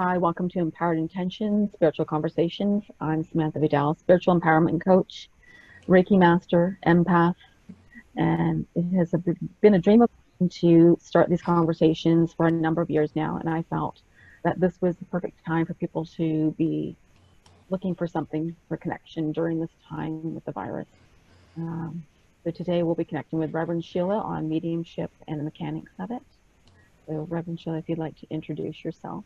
Hi, welcome to Empowered Intentions, Spiritual Conversations. I'm Samantha Vidal, spiritual empowerment coach, Reiki master, empath, and it has been a dream of mine to start these conversations for a number of years now. And I felt that this was the perfect time for people to be looking for something for connection during this time with the virus. Um, so today we'll be connecting with Reverend Sheila on mediumship and the mechanics of it. So Reverend Sheila, if you'd like to introduce yourself.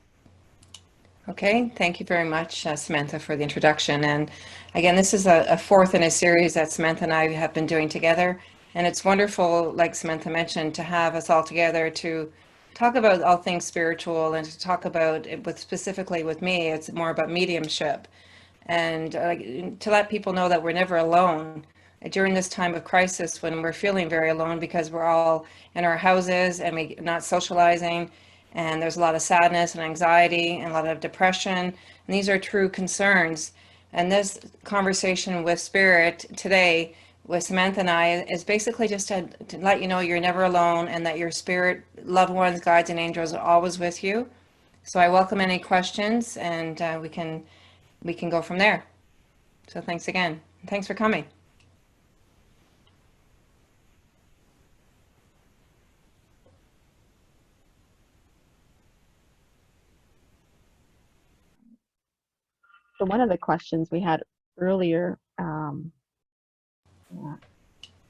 Okay, thank you very much, Samantha, for the introduction. And again, this is a fourth in a series that Samantha and I have been doing together. And it's wonderful, like Samantha mentioned, to have us all together to talk about all things spiritual and to talk about it with specifically with me, it's more about mediumship. And to let people know that we're never alone during this time of crisis when we're feeling very alone because we're all in our houses and we're not socializing, and there's a lot of sadness and anxiety and a lot of depression, and these are true concerns. And this conversation with Spirit today with Samantha and I is basically just to let you know you're never alone and that your spirit, loved ones, guides, and angels are always with you. So I welcome any questions, and we can go from there. So thanks again. Thanks for coming. So one of the questions we had earlier, uh,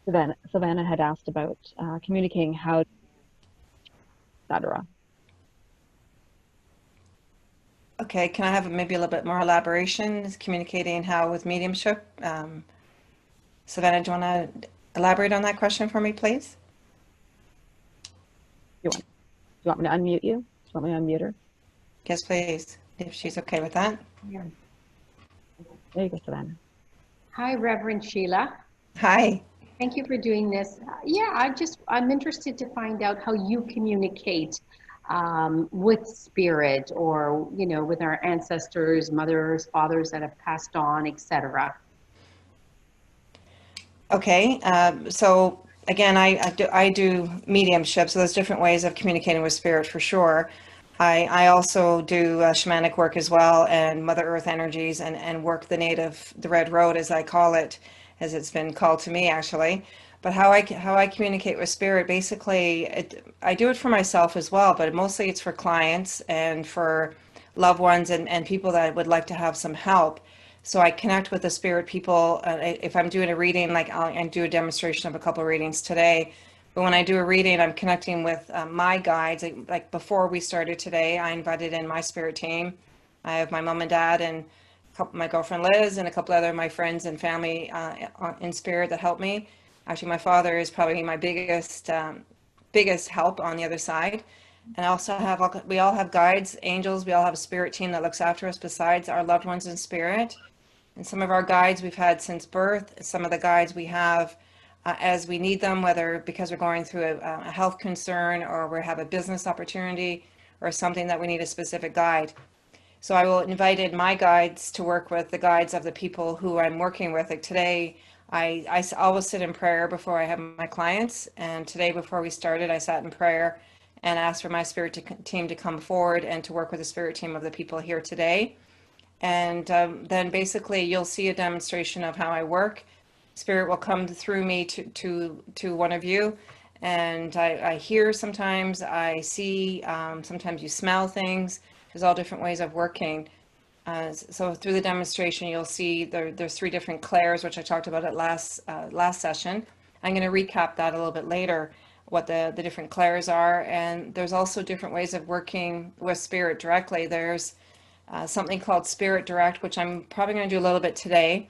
Savannah had asked about communicating how, etc. Okay, can I have maybe a little bit more elaboration, communicating how with mediumship? Savannah, do you want to elaborate on that question for me, please? Do you want me to unmute you? Do you want me to unmute her? Yes, please, if she's okay with that. Yeah. There you go, Savannah. Hi, Reverend Sheila. Hi. Thank you for doing this. I'm interested to find out how you communicate with spirit or, with our ancestors, mothers, fathers that have passed on, etc. Okay, so again, I do mediumship, so there's different ways of communicating with spirit for sure. I also do shamanic work as well and Mother Earth energies and work the Red Road as I call it, as it's been called to me actually. But how I communicate with spirit, basically, I do it for myself as well, but mostly it's for clients and for loved ones and people that would like to have some help. So I connect with the spirit people. If I'm doing a reading, like I do a demonstration of a couple of readings today. But when I do a reading, I'm connecting with my guides. Like before we started today, I invited in my spirit team. I have my mom and dad and my girlfriend Liz and a couple other of my friends and family in spirit that help me. Actually, my father is probably my biggest help on the other side. And I also we all have guides, angels. We all have a spirit team that looks after us besides our loved ones in spirit. And some of our guides we've had since birth, some of the guides we have as we need them, whether because we're going through a health concern or we have a business opportunity or something that we need a specific guide. So I will invite in my guides to work with the guides of the people who I'm working with. Like today, I always sit in prayer before I have my clients. And today, before we started, I sat in prayer and asked for my team to come forward and to work with the spirit team of the people here today. And then basically you'll see a demonstration of how I work. Spirit will come through me to one of you. And I hear sometimes, I see, sometimes you smell things. There's all different ways of working. So through the demonstration, you'll see there's three different clairs, which I talked about at last session. I'm going to recap that a little bit later, what the different clairs are. And there's also different ways of working with spirit directly. There's something called Spirit Direct, which I'm probably going to do a little bit today.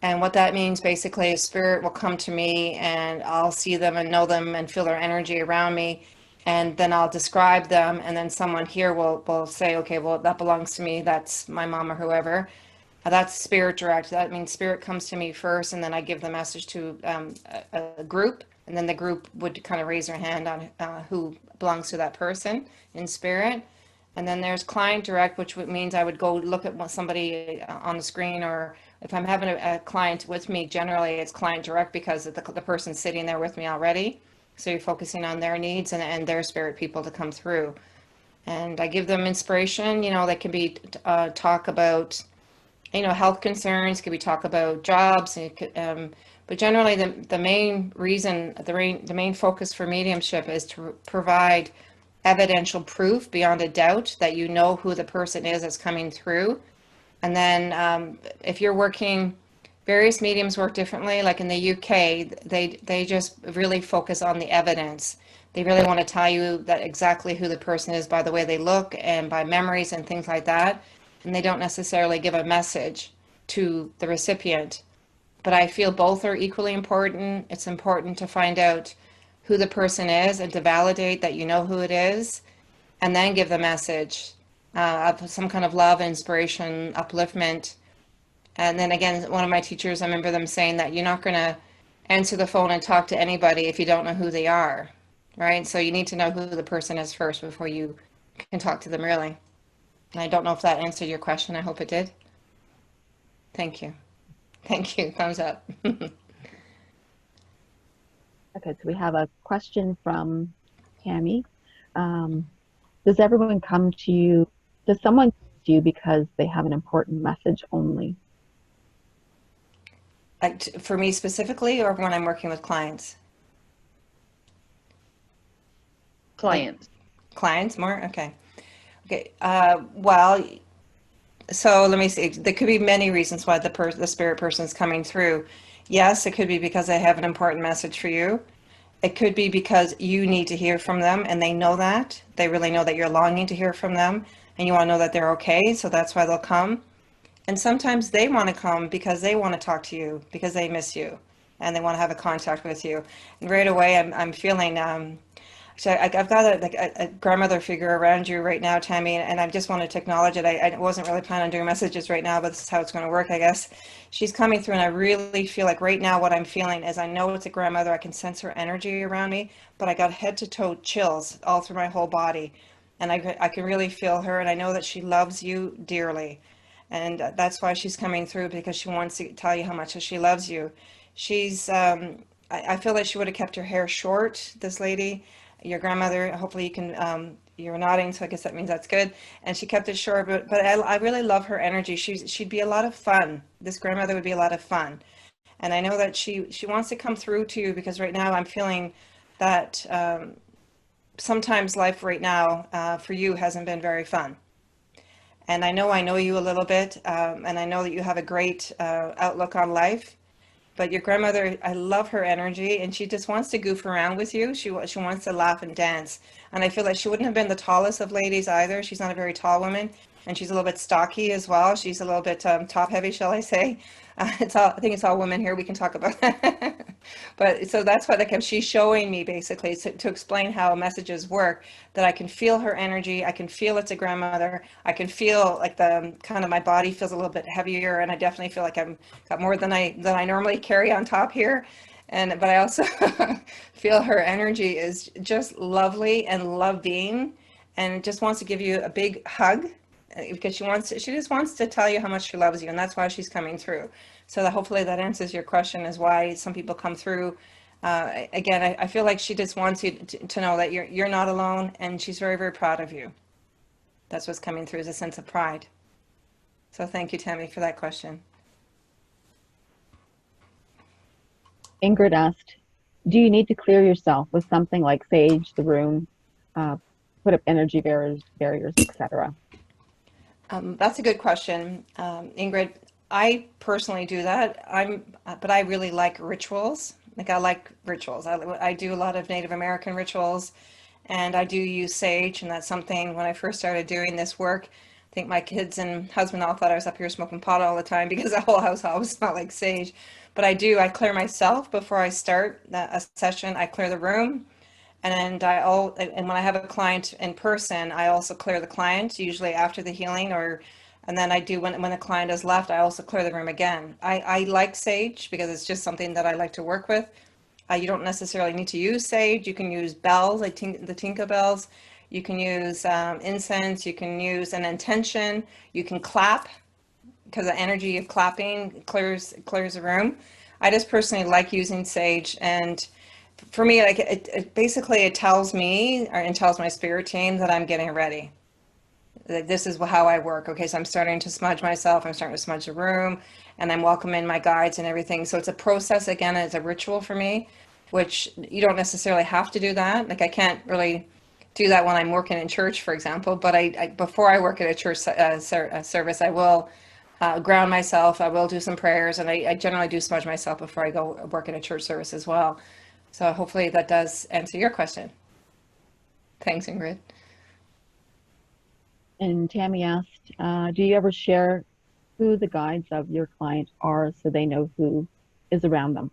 And what that means basically is spirit will come to me and I'll see them and know them and feel their energy around me. And then I'll describe them. And then someone here will say, okay, well, that belongs to me. That's my mom or whoever. That's Spirit Direct. That means spirit comes to me first, and then I give the message to a group. And then the group would kind of raise their hand on who belongs to that person in spirit. And then there's client direct, which means I would go look at somebody on the screen, or if I'm having a client with me, generally it's client direct because the person's sitting there with me already. So you're focusing on their needs and their spirit people to come through. And I give them inspiration, that can be talk about, health concerns, could be talk about jobs, but generally the main reason, the main focus for mediumship is to provide evidential proof beyond a doubt that you know who the person is that's coming through. And then if you're working, various mediums work differently. Like in the UK, they just really focus on the evidence. They really want to tell you that exactly who the person is by the way they look and by memories and things like that. And they don't necessarily give a message to the recipient. But I feel both are equally important. It's important to find out who the person is and to validate that you know who it is, and then give the message of some kind of love, inspiration, upliftment. And then again, one of my teachers, I remember them saying that you're not going to answer the phone and talk to anybody if you don't know who they are, right? So you need to know who the person is first before you can talk to them, really. And I don't know if that answered your question. I hope it did. Thank you. Thank you. Thumbs up. Okay, so we have a question from Tammy. Does everyone come to you, does someone come to you because they have an important message only? For me specifically, or when I'm working with clients? Clients. Clients more? Okay. Okay. Well, so let me see. There could be many reasons why the spirit person is coming through. Yes, it could be because they have an important message for you. It could be because you need to hear from them and they know that. They really know that you're longing to hear from them and you want to know that they're okay. So that's why they'll come. And sometimes they want to come because they want to talk to you, because they miss you and they want to have a contact with you. And right away, I'm feeling, so I've got a grandmother figure around you right now, Tammy, and I just wanted to acknowledge it. I wasn't really planning on doing messages right now, but this is how it's going to work, I guess. She's coming through, and I really feel like right now what I'm feeling is I know it's a grandmother. I can sense her energy around me, but I got head to toe chills all through my whole body. And I can really feel her, and I know that she loves you dearly. And that's why she's coming through, because she wants to tell you how much she loves you. She's, I feel like she would have kept her hair short, this lady, your grandmother. Hopefully you can, you're nodding, so I guess that means that's good. And she kept it short, but I really love her energy. She'd be a lot of fun. This grandmother would be a lot of fun. And I know that she wants to come through to you, because right now I'm feeling that sometimes life right now for you hasn't been very fun. And I know you a little bit, and I know that you have a great outlook on life. But your grandmother, I love her energy, and she just wants to goof around with you. She wants to laugh and dance. And I feel like she wouldn't have been the tallest of ladies either. She's not a very tall woman, and she's a little bit stocky as well. She's a little bit top heavy, shall I say? I think it's all women here. We can talk about that. But so that's what she's showing me basically to explain how messages work, that I can feel her energy. I can feel it's a grandmother. I can feel like the kind of my body feels a little bit heavier, and I definitely feel like I'm got more than I normally carry on top here. But I also feel her energy is just lovely and loving, and just wants to give you a big hug, because she just wants to tell you how much she loves you, and that's why she's coming through. So that hopefully that answers your question, is why some people come through. Again, I feel like she just wants you to know that you're not alone, and she's very, very proud of you. That's what's coming through, is a sense of pride. So thank you, Tammy, for that question. Ingrid asked, do you need to clear yourself with something like sage the room, put up energy barriers, etc.? That's a good question, Ingrid. I personally do that. But I really like rituals. Like I like rituals. I do a lot of Native American rituals, and I do use sage, and that's something when I first started doing this work, I think my kids and husband all thought I was up here smoking pot all the time, because the whole house always smelled like sage. But I clear myself before I start a session. I clear the room. And when I have a client in person, I also clear the client, usually after the healing, and then I do when the client has left, I also clear the room again. I like sage because it's just something that I like to work with. You don't necessarily need to use sage. You can use bells, like the Tinka bells. You can use incense. You can use an intention. You can clap, because the energy of clapping clears the room. I just personally like using sage, and for me, like it basically it tells me and tells my spirit team that I'm getting ready. That this is how I work. Okay, so I'm starting to smudge myself. I'm starting to smudge the room, and I'm welcoming my guides and everything. So it's a process again. It's a ritual for me, which you don't necessarily have to do that. Like I can't really do that when I'm working in church, for example. But I before I work at a church service, I will ground myself. I will do some prayers, and I generally do smudge myself before I go work in a church service as well. So hopefully that does answer your question. Thanks, Ingrid. And Tammy asked, do you ever share who the guides of your client are so they know who is around them?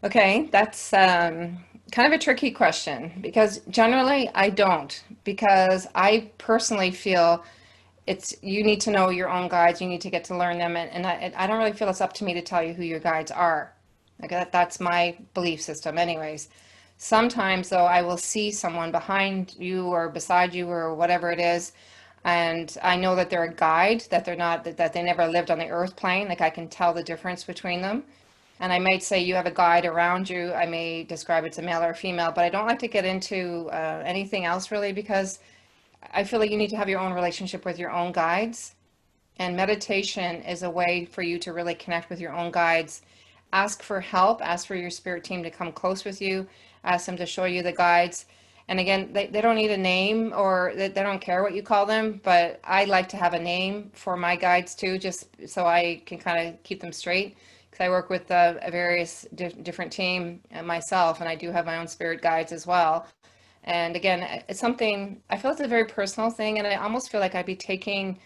Okay, that's kind of a tricky question because generally I don't, because I personally feel you need to know your own guides, you need to get to learn them, and I don't really feel it's up to me to tell you who your guides are. Like that's my belief system anyways. Sometimes though I will see someone behind you or beside you or whatever it is, and I know that they're a guide, that they're not that they never lived on the earth plane. Like I can tell the difference between them. And I might say you have a guide around you. I may describe it's a male or a female, but I don't like to get into anything else really because I feel like you need to have your own relationship with your own guides. And meditation is a way for you to really connect with your own guides. Ask for help, ask for your spirit team to come close with you, ask them to show you the guides. And again, they don't need a name or they don't care what you call them, but I like to have a name for my guides too, just so I can kind of keep them straight. Because I work with a various different team myself, and I do have my own spirit guides as well. And again, it's something, I feel it's a very personal thing, and I almost feel like I'd be taking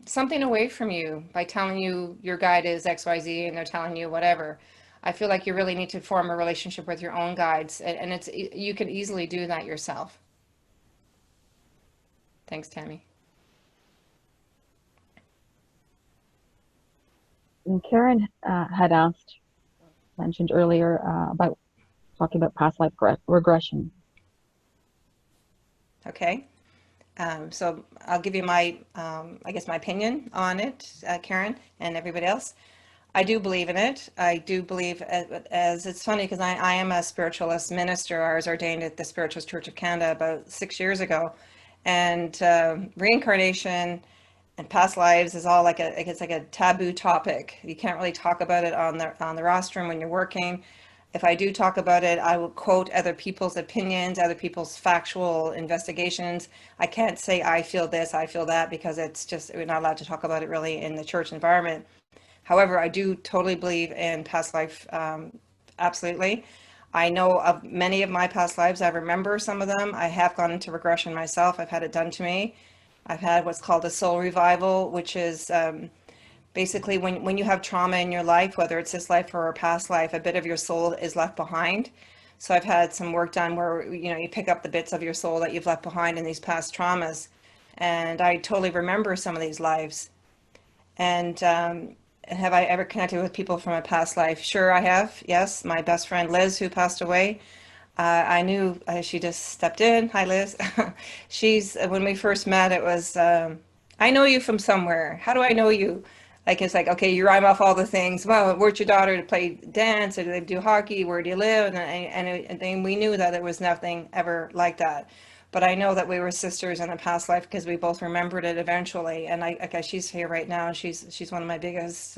something away from you by telling you your guide is XYZ and they're telling you whatever. I feel like you really need to form a relationship with your own guides, and you can easily do that yourself. Thanks, Tammy. And Karen had mentioned earlier about talking about past life regression. Okay. So I'll give you my, I guess, my opinion on it, Karen, and everybody else. I do believe in it. I do believe, as it's funny because I am a spiritualist minister. I was ordained at the Spiritualist Church of Canada about 6 years ago, and reincarnation and past lives is all it's like a taboo topic. You can't really talk about it on the rostrum when you're working. If I do talk about it, I will quote other people's opinions, other people's factual investigations. I can't say I feel this, I feel that, because it's just, we're not allowed to talk about it really in the church environment. However, I do totally believe in past life, absolutely. I know of many of my past lives. I remember some of them. I have gone into regression myself. I've had it done to me. I've had what's called a soul revival, which is basically when you have trauma in your life, whether it's this life or a past life, a bit of your soul is left behind. So I've had some work done where you pick up the bits of your soul that you've left behind in these past traumas, and I totally remember some of these lives. And have I ever connected with people from a past life? Sure, I have. Yes, my best friend Liz, who passed away. I knew she just stepped in. Hi, Liz. When we first met, it was, I know you from somewhere. How do I know you? Like, it's like, okay, you rhyme off all the things. Well, where's your daughter to play dance? Or do they do hockey? Where do you live? And then we knew that there was nothing ever like that. But I know that we were sisters in a past life because we both remembered it eventually. And she's here right now. And she's one of my biggest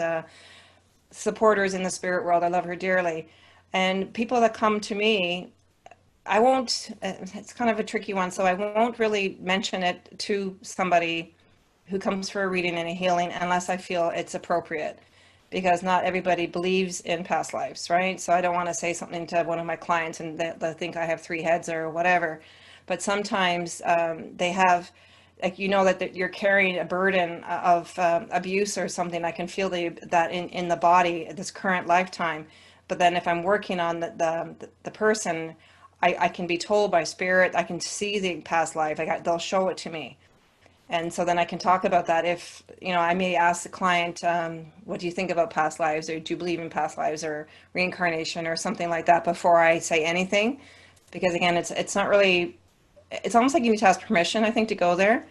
supporters in the spirit world. I love her dearly. And people that come to me, I won't, it's kind of a tricky one, so I won't really mention it to somebody who comes for a reading and a healing unless I feel it's appropriate, because not everybody believes in past lives, right? So I don't want to say something to one of my clients and they think I have 3 heads or whatever. But sometimes they have, like, that you're carrying a burden of abuse or something. I can feel that in the body this current lifetime. But then if I'm working on the person, I can be told by spirit, I can see the past life, they'll show it to me. And so then I can talk about that. If, I may ask the client, what do you think about past lives? Or do you believe in past lives or reincarnation or something like that before I say anything? Because again, it's not really, it's almost like you need to ask permission, I think, to go there.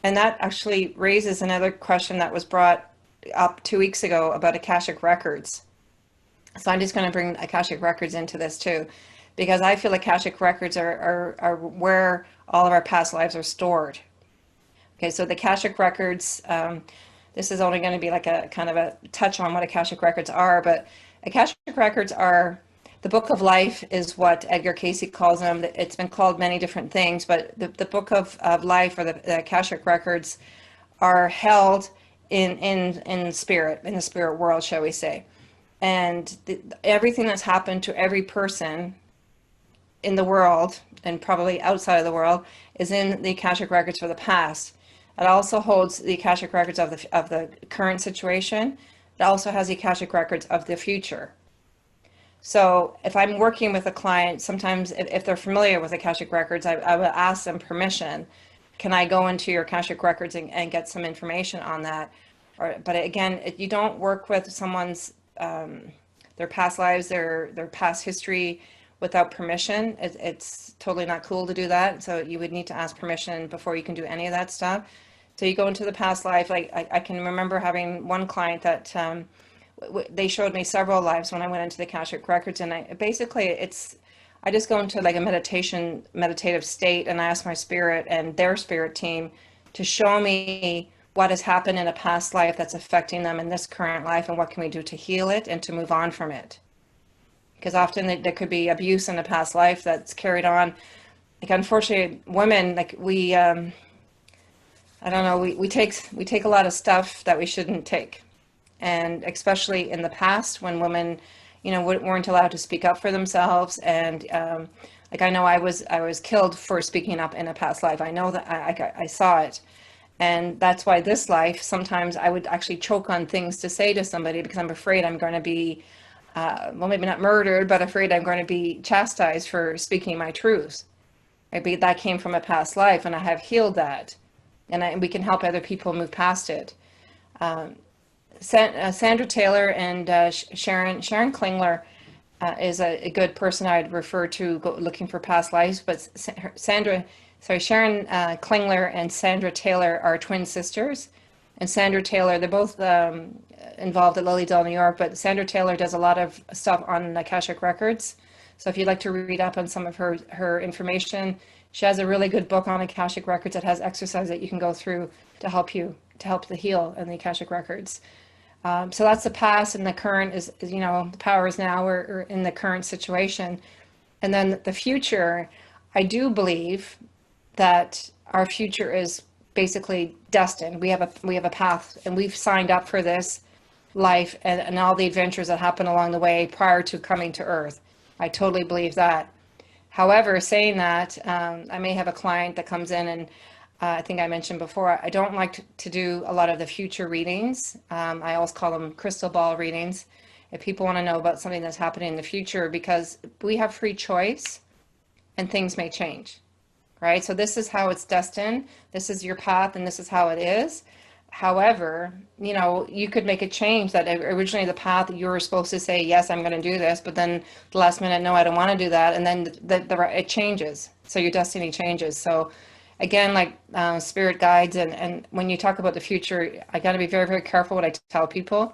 And that actually raises another question that was brought up 2 weeks ago about Akashic Records. So I'm just going to bring Akashic Records into this too, because I feel Akashic Records are where all of our past lives are stored. Okay, so the Akashic Records, this is only going to be like a kind of a touch on what Akashic Records are, but Akashic Records are the book of life is what Edgar Cayce calls them. It's been called many different things, but the book of life, or the Akashic Records, are held in spirit, in the spirit world, shall we say. And everything that's happened to every person in the world, and probably outside of the world, is in the Akashic Records for the past. It also holds the Akashic Records of the current situation. It also has the Akashic Records of the future. So if I'm working with a client, sometimes if they're familiar with Akashic Records, I will ask them permission. Can I go into your Akashic Records and get some information on that? But again, you don't work with someone's their past lives, their past history without permission. It's totally not cool to do that. So you would need to ask permission before you can do any of that stuff. So you go into the past life. Like I can remember having one client that they showed me several lives when I went into the Akashic Records, and I just go into like a meditative state, and I ask my spirit and their spirit team to show me what has happened in a past life that's affecting them in this current life, and what can we do to heal it and to move on from it. Because often there could be abuse in a past life that's carried on. Like, unfortunately, women, like I don't know, we take a lot of stuff that we shouldn't take. And especially in the past, when women, weren't allowed to speak up for themselves. And like, I know I was killed for speaking up in a past life. I know that I saw it. And that's why this life, sometimes I would actually choke on things to say to somebody, because I'm afraid I'm going to be, well, maybe not murdered, but afraid I'm going to be chastised for speaking my truths. Maybe that came from a past life, and I have healed that. And we can help other people move past it. Sandra Taylor and Sharon Klingler is a good person I'd refer to looking for past lives. But Sharon Klingler and Sandra Taylor are twin sisters. And Sandra Taylor, they're both involved at Lilydale, New York, but Sandra Taylor does a lot of stuff on Akashic Records. So if you'd like to read up on some of her information, she has a really good book on Akashic Records that has exercise that you can go through to help the heal in the Akashic Records. So that's the past, and the current is the power is now. We're in the current situation. And then the future, I do believe that our future is basically destined. We have a path, and we've signed up for this life and all the adventures that happen along the way prior to coming to Earth. I totally believe that. However, saying that, I may have a client that comes in, and I think I mentioned before, I don't like to do a lot of the future readings. I always call them crystal ball readings. If people want to know about something that's happening in the future, because we have free choice and things may change, right? So this is how it's destined. This is your path, and this is how it is. However, you could make a change that originally the path you were supposed to say, yes, I'm going to do this, but then the last minute, no, I don't want to do that. And then it changes. So your destiny changes. So again, like spirit guides, and when you talk about the future, I got to be very, very careful what I tell people,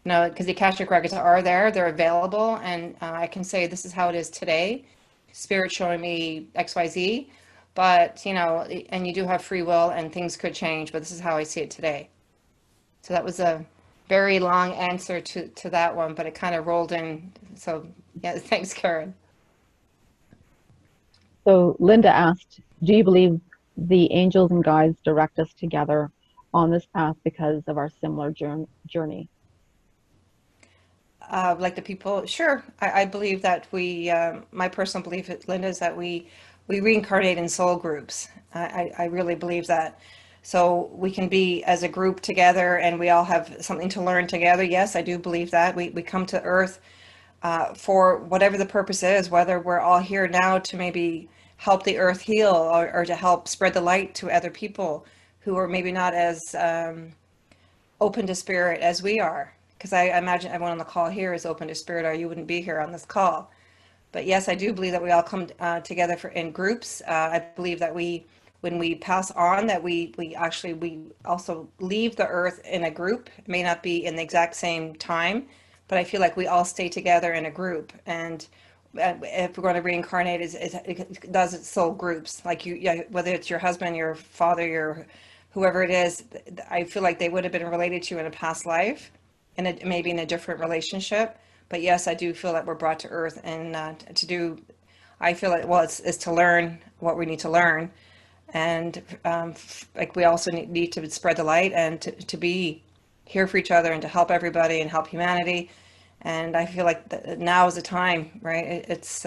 because the Akashic Records are there, they're available, and I can say this is how it is today. Spirit showing me XYZ. But, and you do have free will, and things could change, but this is how I see it today. So that was a very long answer to that one, but it kind of rolled in. So yeah, thanks, Karen. So Linda asked, do you believe the angels and guides direct us together on this path because of our similar journey? Like the people, sure. I believe that my personal belief, Linda, is that we reincarnate in soul groups. I really believe that. So we can be as a group together, and we all have something to learn together. Yes, I do believe that. We come to Earth for whatever the purpose is, whether we're all here now to maybe help the Earth heal, or to help spread the light to other people who are maybe not as open to spirit as we are. Because I imagine everyone on the call here is open to spirit, or you wouldn't be here on this call. But yes, I do believe that we all come together in groups. I believe that when we pass on, that we also leave the Earth in a group. It may not be in the exact same time, but I feel like we all stay together in a group. And if we're going to reincarnate, it does it soul groups, like you, yeah, whether it's your husband, your father, your whoever it is. I feel like they would have been related to you in a past life, and maybe in a different relationship. But yes, I do feel that we're brought to earth and to do. I feel like, well, it's to learn what we need to learn, and like we also need to spread the light and to be here for each other and to help everybody and help humanity. And I feel like now is the time, right? It's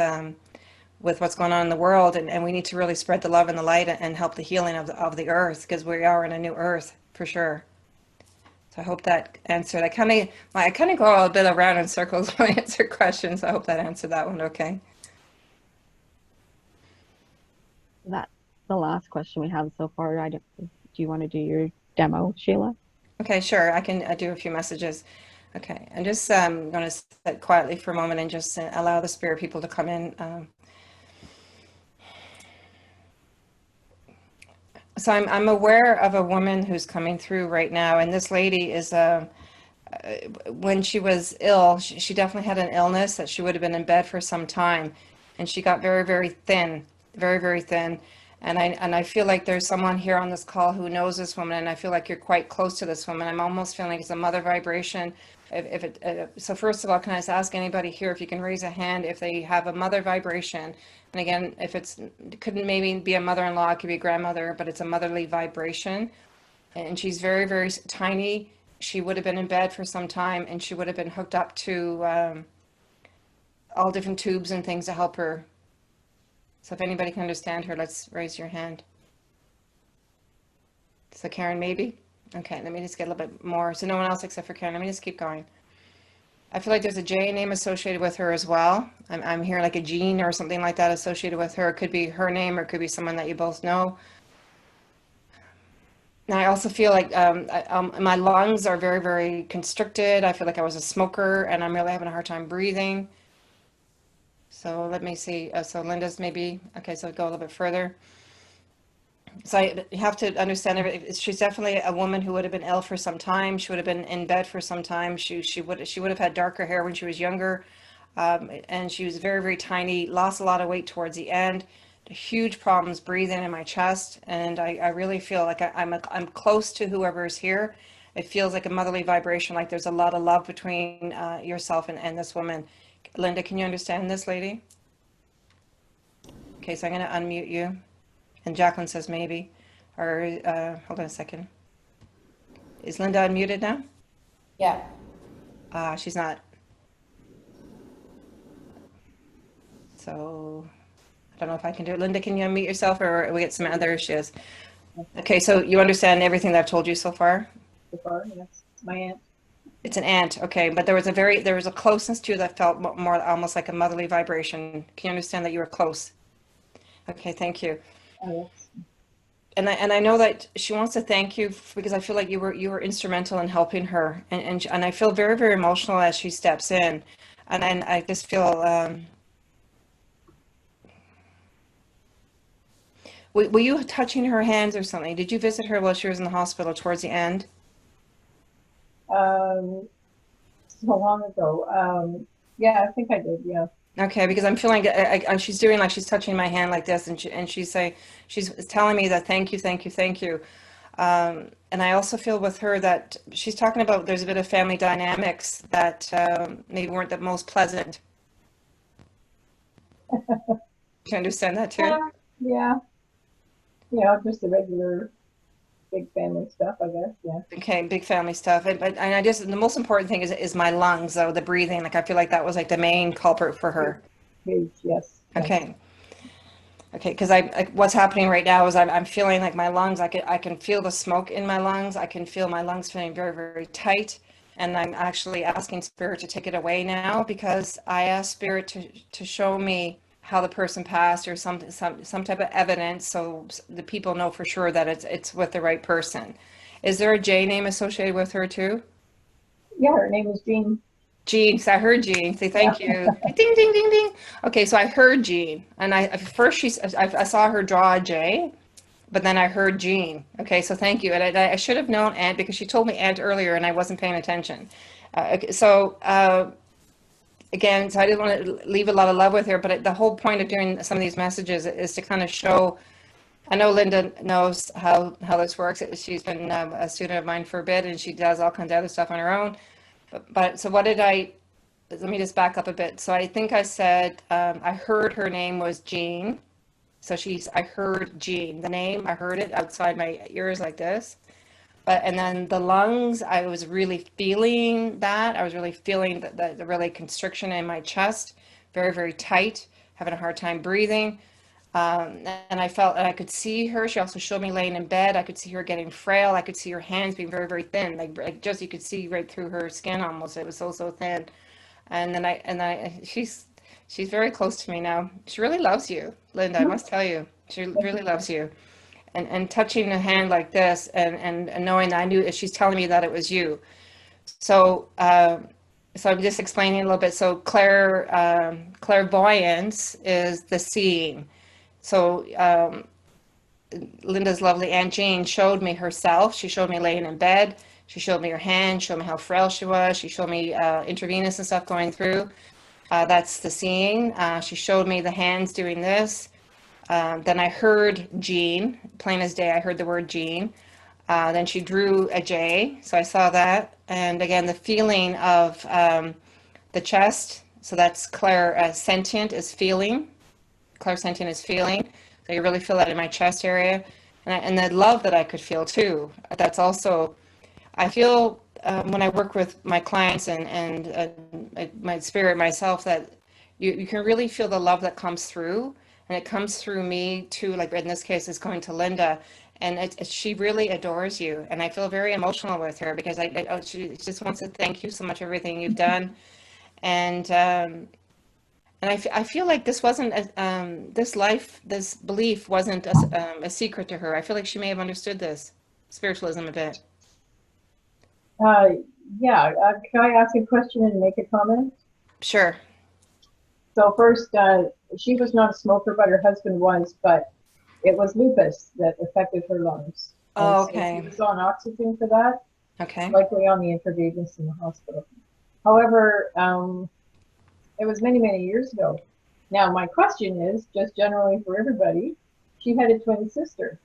with what's going on in the world, and we need to really spread the love and the light and help the healing of the earth, because we are in a new earth for sure. So I hope that answered. I kind of go a bit around in circles when I answer questions. I hope that answered that one okay. That's the last question we have so far. Do you want to do your demo, Sheila? Okay, sure. I can do a few messages. Okay, I'm just going to sit quietly for a moment and just allow the spirit people to come in. So I'm aware of a woman who's coming through right now, and this lady is when she was ill, she definitely had an illness that she would have been in bed for some time, and she got very, very thin, very, very thin. And I feel like there's someone here on this call who knows this woman, and I feel like you're quite close to this woman. I'm almost feeling like it's a mother vibration. So first of all, can I just ask anybody here if you can raise a hand if they have a mother vibration? And again, if it couldn't maybe be a mother-in-law, it could be a grandmother, but it's a motherly vibration. And she's very, very tiny. She would have been in bed for some time, and she would have been hooked up to all different tubes and things to help her. So if anybody can understand her, let's raise your hand. So Karen, maybe? Okay, let me just get a little bit more. So no one else except for Karen. Let me just keep going. I feel like there's a J name associated with her as well. I'm hearing like a Jean or something like that associated with her. It could be her name or it could be someone that you both know. And I also feel like my lungs are very, very constricted. I feel like I was a smoker and I'm really having a hard time breathing. So let me see. So Linda's maybe, okay, so go a little bit further. So you have to understand, she's definitely a woman who would have been ill for some time. She would have been in bed for some time. She would have had darker hair when she was younger. And she was very, very tiny, lost a lot of weight towards the end. Huge problems breathing in my chest. And I really feel like I'm close to whoever's here. It feels like a motherly vibration, like there's a lot of love between yourself and this woman. Linda, can you understand this lady? Okay, so I'm going to unmute you. And Jacqueline says maybe. Or hold on a second. Is Linda unmuted now? Yeah. She's not. So I don't know if I can do it. Linda, can you unmute yourself, or we get some other issues? Okay, so you understand everything that I've told you so far? So far, yes. It's my aunt. It's an aunt, okay, but there was a closeness to you that felt more almost like a motherly vibration. Can you understand that you were close? Okay, thank you. Oh, yes. And I know that she wants to thank you because I feel like you were instrumental in helping her, and I feel very, very emotional as she steps in, and I just feel. Were you touching her hands or something? Did you visit her while she was in the hospital towards the end? So long ago. Yeah, I think I did. Yeah. Okay, because I'm feeling she's doing like she's touching my hand like this, and she's telling me that thank you, thank you, thank you. And I also feel with her that she's talking about there's a bit of family dynamics that maybe weren't the most pleasant. Do you understand that too? Yeah. Yeah, just the regular big family stuff, I guess. Yeah. Okay, big family stuff. And I just, the most important thing is my lungs, though, the breathing. Like I feel like that was like the main culprit for her. Huge, yes. Okay. Okay, because what's happening right now is I'm feeling like my lungs, I can feel the smoke in my lungs. I can feel my lungs feeling very, very tight. And I'm actually asking Spirit to take it away now, because I asked Spirit to show me how the person passed, or some type of evidence, so the people know for sure that it's with the right person. Is there a J name associated with her too? Yeah, her name is Jean. Jean, so I heard Jean. Say thank you. Ding, ding, ding, ding. Okay, so I heard Jean, and I saw her draw a J, but then I heard Jean. Okay, so thank you. And I should have known Aunt, because she told me Aunt earlier and I wasn't paying attention. Okay, so again, so I didn't want to leave a lot of love with her, but the whole point of doing some of these messages is to kind of show. I know Linda knows how this works. She's been a student of mine for a bit, and she does all kinds of other stuff on her own. But so what did I? Let me just back up a bit. So I think I said I heard her name was Jean. So I heard Jean, the name. I heard it outside my ears like this. And then the lungs, I was really feeling that. I was really feeling the really constriction in my chest, very, very tight, having a hard time breathing. And I felt, and I could see her. She also showed me laying in bed. I could see her getting frail. I could see her hands being very, very thin, like just you could see right through her skin almost. It was so, so thin. And then she's very close to me now. She really loves you, Linda. I must tell you, she really loves you. And touching a hand like this, and knowing that I knew she's telling me that it was you. So so I'm just explaining a little bit. So clairvoyance is the seeing. So Linda's lovely Aunt Jean showed me herself. She showed me laying in bed. She showed me her hand, showed me how frail she was. She showed me intravenous and stuff going through. That's the seeing. She showed me the hands doing this. Then I heard Jean, plain as day, I heard the word Jean. Then she drew a J, so I saw that. And again, the feeling of the chest, so that's sentient is feeling. Clairsentient is feeling. So you really feel that in my chest area. And the love that I could feel too. That's also, I feel when I work with my clients and my spirit myself, that you can really feel the love that comes through. And it comes through me too, like in this case, it's going to Linda. And she really adores you. And I feel very emotional with her because she just wants to thank you so much for everything you've done. And I feel like this wasn't, this belief wasn't a secret to her. I feel like she may have understood this spiritualism a bit. Uh, yeah, can I ask a question and make a comment? Sure. So first, she was not a smoker, but her husband was, but it was lupus that affected her lungs. Oh, So okay. she was on oxygen for that, Okay. likely on the intravenous in the hospital. However, it was many, many years ago. Now, my question is, just generally for everybody, she had a twin sister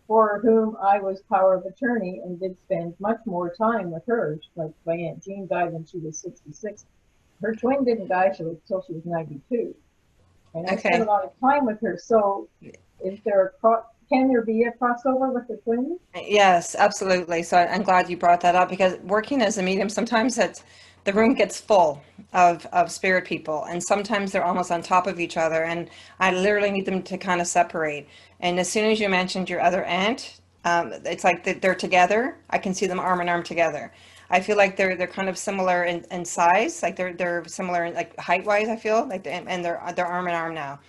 for whom I was power of attorney and did spend much more time with her. Like my Aunt Jean died when she was 66. Her twin didn't die until she was 92. And I spent a lot of time with her. So is there can there be a crossover with the twins? Yes, absolutely. So I'm glad you brought that up because working as a medium, sometimes the room gets full of spirit people, and sometimes they're almost on top of each other, and I literally need them to kind of separate. And as soon as you mentioned your other aunt, it's like they're together. I can see them arm in arm together. I feel like they're kind of similar in size, like they're similar in like height wise. I feel like and they're arm in arm now.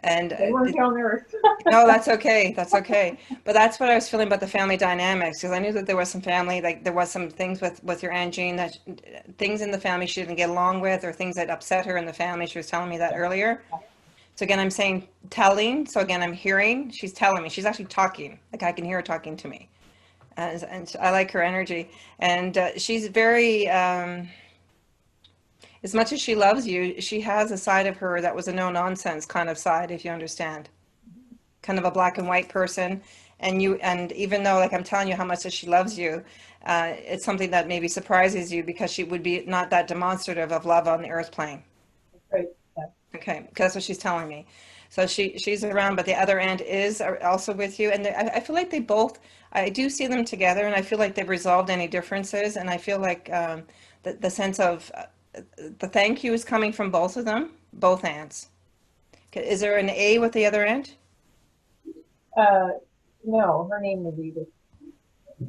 And They weren't on Earth. no, that's okay. That's okay. But that's what I was feeling about the family dynamics because I knew that there was some family, like there was some things with your Aunt Jean that things in the family she didn't get along with or things that upset her in the family. She was telling me that earlier. So again, I'm saying telling. So again, I'm hearing. She's telling me. She's actually talking. Like I can hear her talking to me. And I like her energy. And she's very, as much as she loves you, she has a side of her that was a no nonsense kind of side, if you understand. Kind of a black and white person. And even though like I'm telling you how much that she loves you, it's something that maybe surprises you because she would be not that demonstrative of love on the earth plane. Right. Okay, because that's what she's telling me. So she's around, but the other aunt is also with you. And I feel like they both, I do see them together, and I feel like they've resolved any differences. And I feel like the sense of the thank you is coming from both of them, both aunts. Is there an A with the other aunt? No, her name was Edith.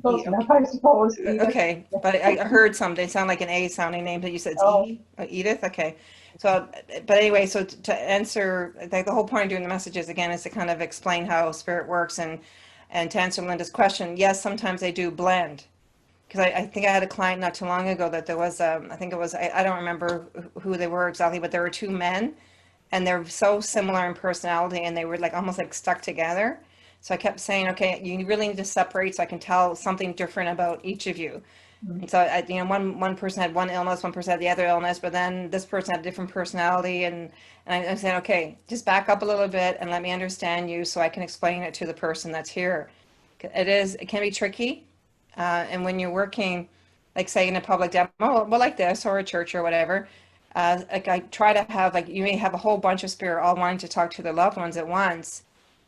Close enough, I suppose. Edith. Okay, but I heard something sound like an A sounding name, but you said it's E? Oh, Edith? Okay. So, but anyway, so to answer, like the whole point of doing the messages again is to kind of explain how spirit works and to answer Linda's question, yes, sometimes they do blend. Because I think I had a client not too long ago that there was, I think it was, I don't remember who they were exactly, but there were two men and they're so similar in personality and they were like almost like stuck together. So I kept saying, okay, you really need to separate so I can tell something different about each of you. And so, you know, one person had one illness, one person had the other illness, but then this person had a different personality. And I'm saying, okay, just back up a little bit and let me understand you so I can explain it to the person that's here. It can be tricky. And when you're working, like say in a public demo, well, like this, or a church or whatever, like I try to have, like, you may have a whole bunch of spirit all wanting to talk to their loved ones at once.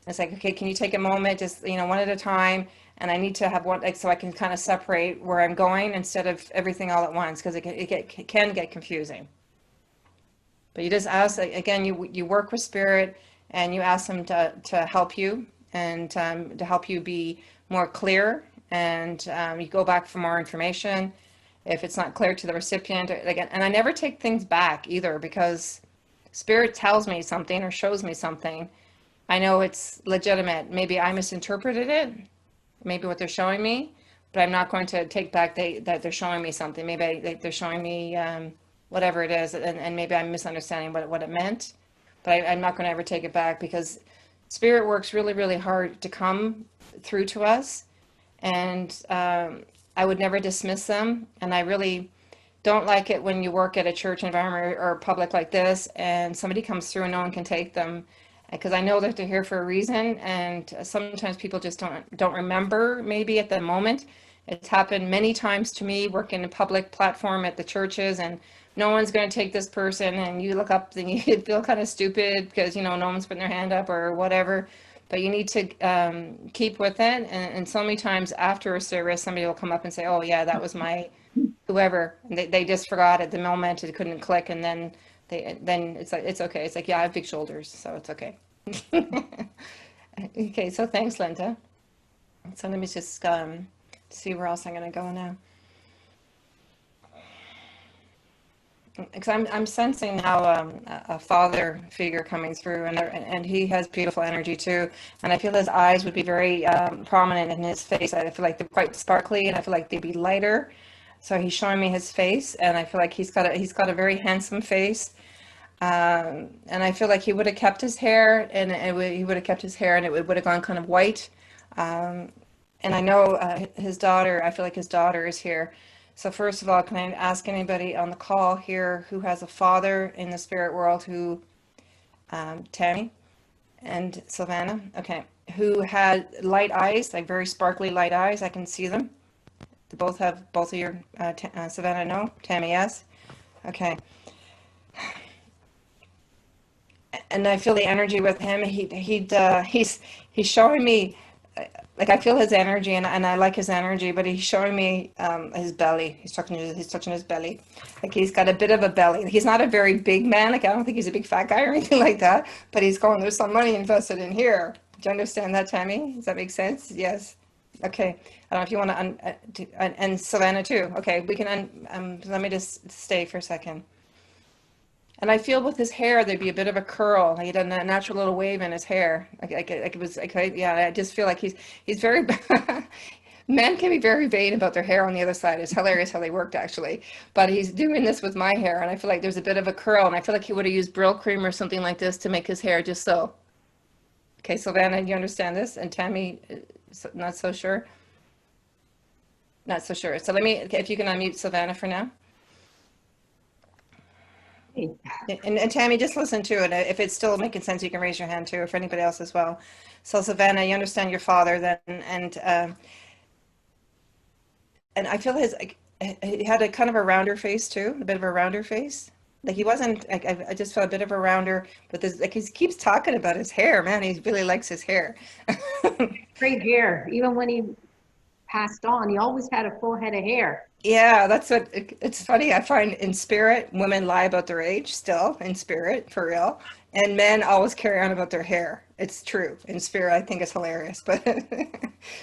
It's like, okay, can you take a moment, just, you know, one at a time? And I need to have one, like, so I can kind of separate where I'm going instead of everything all at once, because it can get confusing. But you just ask, again, you work with spirit and you ask them to help you and to help you be more clear. And you go back for more information if it's not clear to the recipient. Again, and I never take things back either, because spirit tells me something or shows me something. I know it's legitimate. Maybe I misinterpreted it, maybe what they're showing me, but I'm not going to take back that they're showing me something. Maybe they're showing me whatever it is, and maybe I'm misunderstanding what it meant, but I'm not going to ever take it back, because spirit works really, really hard to come through to us. And I would never dismiss them. And I really don't like it when you work at a church environment or public like this and somebody comes through and no one can take them, because I know that they're here for a reason. And sometimes people just don't remember maybe at the moment. It's happened many times to me working in a public platform at the churches, and no one's going to take this person, and you look up and you feel kind of stupid because, you know, no one's putting their hand up or whatever. But you need to keep with it. And so many times after a service, somebody will come up and say, oh yeah, that was my whoever. And they just forgot at the moment, it couldn't click. And then it's like, it's okay. It's like, yeah, I have big shoulders, so it's okay. Okay, so thanks, Linda. So let me just see where else I'm going to go now. Because I'm sensing now a father figure coming through, and he has beautiful energy too. And I feel his eyes would be very prominent in his face. I feel like they're quite sparkly, and I feel like they'd be lighter. So he's showing me his face, and I feel like he's got a very handsome face. And I feel like he would have kept his hair, and he would have kept his hair, and it would have gone kind of white. And I know his daughter. I feel like his daughter is here. So first of all, can I ask anybody on the call here who has a father in the spirit world who, Tammy and Savannah, okay, who had light eyes, like very sparkly light eyes? I can see them. They both of your, Savannah, no? Tammy, yes? Okay. And I feel the energy with him. He's showing me, like, I feel his energy, and I like his energy, but he's showing me his belly. He's touching his belly. Like, he's got a bit of a belly. He's not a very big man. Like, I don't think he's a big fat guy or anything like that, but he's going, there's some money invested in here. Do you understand that, Tammy? Does that make sense? Yes. Okay. I don't know if you want to, and Savannah too. Okay, we can, let me just stay for a second. And I feel with his hair, there'd be a bit of a curl. He had a natural little wave in his hair. Like it was, like, yeah, I just feel like he's very, men can be very vain about their hair on the other side. It's hilarious how they worked, actually. But he's doing this with my hair, and I feel like there's a bit of a curl, and I feel like he would have used Brill cream or something like this to make his hair just so. Okay, Savannah, you understand this? And Tammy, not so sure? Not so sure. So let me, if you can unmute Savannah for now. And Tammy, just listen to it. If it's still making sense, you can raise your hand too, or for anybody else as well. So Savannah, you understand your father then, and I feel he had a kind of a rounder face too, a bit of a rounder face. Like, he wasn't. I just felt a bit of a rounder, but this, like, he keeps talking about his hair. Man, he really likes his hair. Great hair. Even when he passed on, he always had a full head of hair. Yeah, that's what, it's funny. I find in spirit, women lie about their age still, in spirit, for real. And men always carry on about their hair. It's true. In spirit, I think it's hilarious. But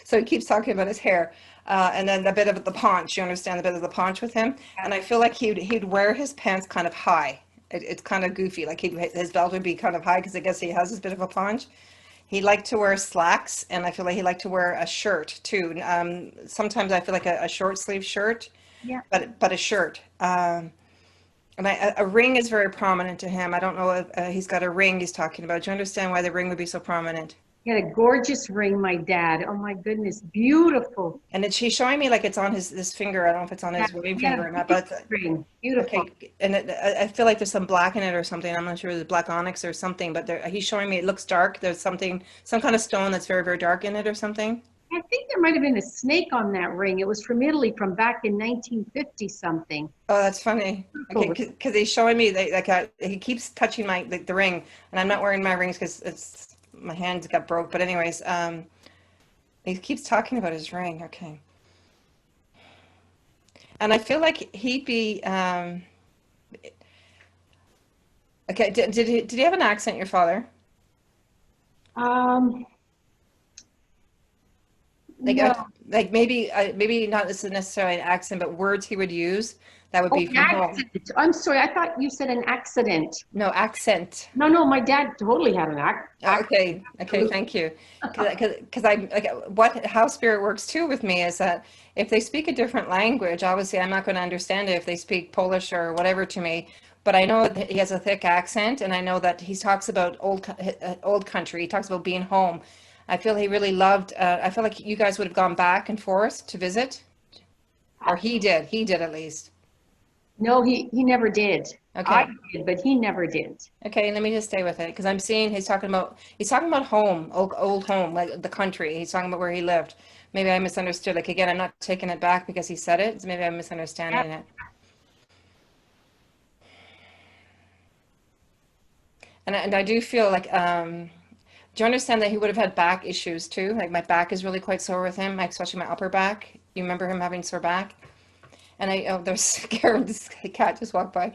so he keeps talking about his hair. And then a bit of the paunch, you understand, the bit of the paunch with him. And I feel like he'd wear his pants kind of high. It's kind of goofy. Like, his belt would be kind of high, because I guess he has this bit of a paunch. He liked to wear slacks, and I feel like he liked to wear a shirt too. Sometimes I feel like a short sleeve shirt, Yeah. but a shirt. And a ring is very prominent to him. I don't know if he's got a ring he's talking about. Do you understand why the ring would be so prominent? He had a gorgeous ring, my dad. Oh my goodness, beautiful. And she's showing me like it's on this finger. I don't know if it's on Yeah, his ring he had finger a or not, but beautiful ring, beautiful. okay. And I feel like there's some black in it or something. I'm not sure, there's black onyx or something, but he's showing me it looks dark. There's something, some kind of stone that's very, very dark in it or something. I think there might have been a snake on that ring. It was from Italy from back in 1950 something. Oh, that's funny. Okay, because he's showing me he keeps touching the ring, and I'm not wearing my rings because it's my hands got broke. But anyways, he keeps talking about his ring. Okay, and I feel like he'd be okay. Did he have an accent, your father? Like No. like maybe not necessarily an accent, but words he would use that would be Oh, from home. accident. I'm sorry, I thought you said an accident. No, accent. No, my dad totally had an accent. Okay, thank you. Because I like how spirit works too with me is that if they speak a different language, obviously I'm not going to understand it if they speak Polish or whatever to me. But I know that he has a thick accent, and I know that he talks about old country. He talks about being home. I feel he really loved. I feel like you guys would have gone back and forth to visit, or he did. He did at least. No, he never did. Okay. I did, but he never did. Okay, let me just stay with it because I'm seeing he's talking about home, old home, like the country. He's talking about where he lived. Maybe I misunderstood. Like again, I'm not taking it back because he said it. So maybe I'm misunderstanding it. And I do feel like do you understand that he would have had back issues too? Like my back is really quite sore with him, like especially my upper back. You remember him having sore back? And there's Karen, this cat just walked by.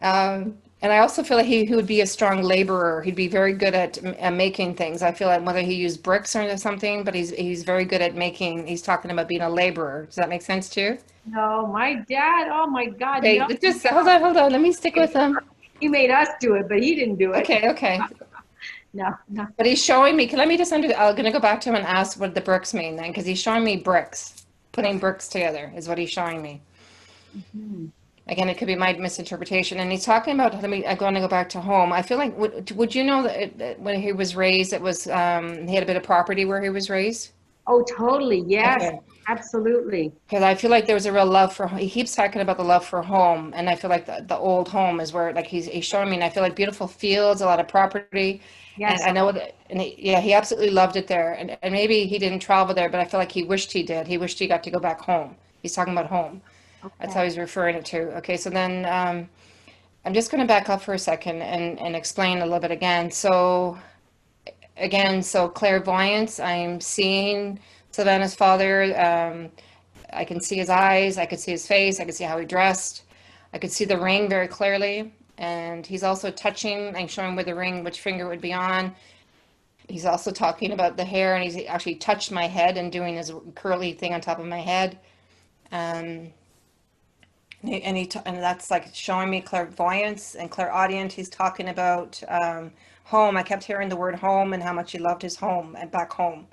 And I also feel like he would be a strong laborer. He'd be very good at making things. I feel like whether he used bricks or something, but he's very good at making. He's talking about being a laborer. Does that make sense to you? No, my dad, oh my God. Okay, no. just hold on. Let me stick with him. He made us do it, but he didn't do it. Okay. No. But he's showing me. Let me just I'm going to go back to him and ask what the bricks mean then, because he's showing me bricks. Putting bricks together is what he's showing me. Mm-hmm. Again, it could be my misinterpretation. And he's talking about, I'm going to go back to home. I feel like, would you know that when he was raised, it was, he had a bit of property where he was raised? Oh, totally. Yes, Okay. absolutely. Because I feel like there was a real love for, he keeps talking about the love for home. And I feel like the old home is where, like, he's showing me, and I feel like beautiful fields, a lot of property. Yes. And I know that, and he absolutely loved it there. And maybe he didn't travel there, but I feel like he wished he did. He wished he got to go back home. He's talking about home. Okay. That's how he's referring it to. Okay, so then I'm just going to back up for a second and explain a little bit again. So clairvoyance, I'm seeing Savannah's father. I can see his eyes. I could see his face. I could see how he dressed. I could see the ring very clearly. And he's also touching, I'm showing where the ring, which finger it would be on. He's also talking about the hair, and he's actually touched my head and doing his curly thing on top of my head. And that's like showing me clairvoyance and clairaudient. He's talking about home. I kept hearing the word home and how much he loved his home and back home.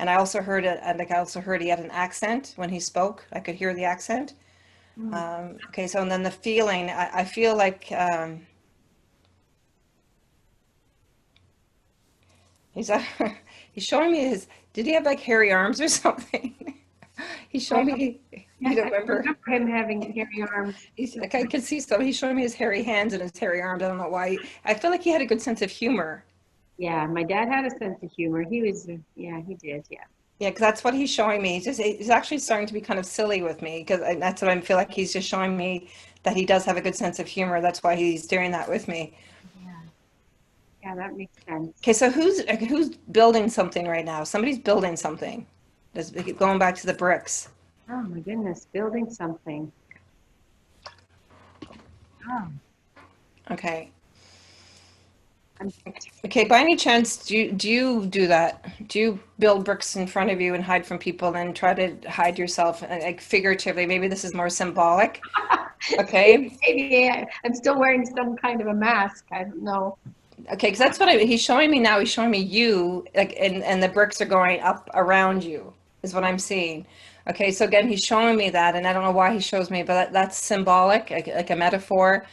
And I also heard it, and like I also heard he had an accent when he spoke. I could hear the accent. Okay, so and then the feeling, I feel like he's showing me did he have like hairy arms or something? He's showing me, you don't remember? I remember him having hairy arms. Like I can see some, he's showing me his hairy hands and his hairy arms. I don't know why. I feel like he had a good sense of humor. Yeah, my dad had a sense of humor. He did, yeah. Yeah, because that's what he's showing me. He's actually starting to be kind of silly with me, because that's what I feel like he's just showing me, that he does have a good sense of humor. That's why he's doing that with me. Yeah, that makes sense. Okay, so who's building something right now? Somebody's building something. Going back to the bricks. Oh my goodness, building something. Oh. Okay. Okay, by any chance, do you do that? Do you build bricks in front of you and hide from people and try to hide yourself, like figuratively? Maybe this is more symbolic. Okay. Maybe I'm still wearing some kind of a mask. I don't know. Okay, because that's what he's showing me now. He's showing me you, like, and the bricks are going up around you, is what I'm seeing. Okay, so again, he's showing me that, and I don't know why he shows me, but that's symbolic, like a metaphor.